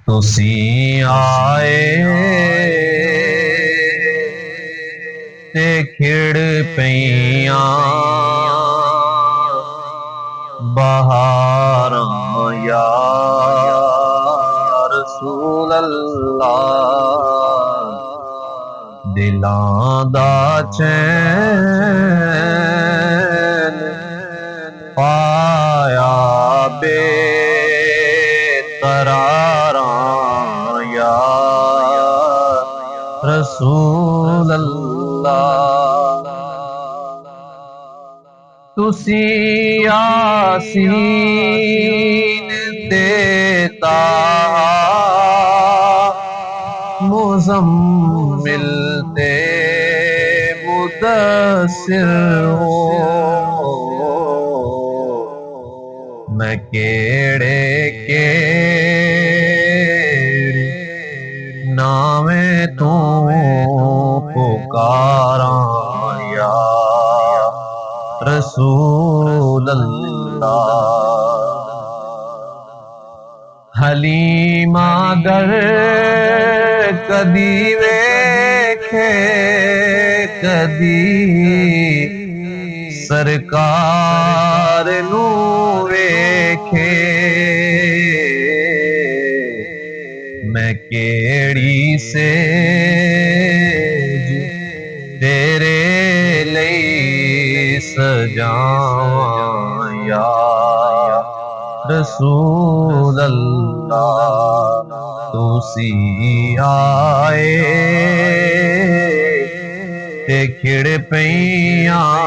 तुसी आए ते खिड़ पईयां बहारां या रसूल अल्लाह। दिलां दा चैन पाया बेकरारां या रसूल अल्लाह। तुसी यासीन देता मुज़म्मिल ते मुदस्सिर हो। मैं केड़े केड़े नामे तू पुकारां या रसूल अल्लाह। हलीमा गर कदी वेखे कदी सरकार नू वेखे। मैं केड़ी सेज तेरे लई सजावां या रसूल अल्लाह। तुसी आए ते खिड़ पईयां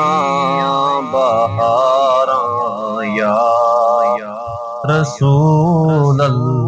बहारां या रसूल अल्लाह।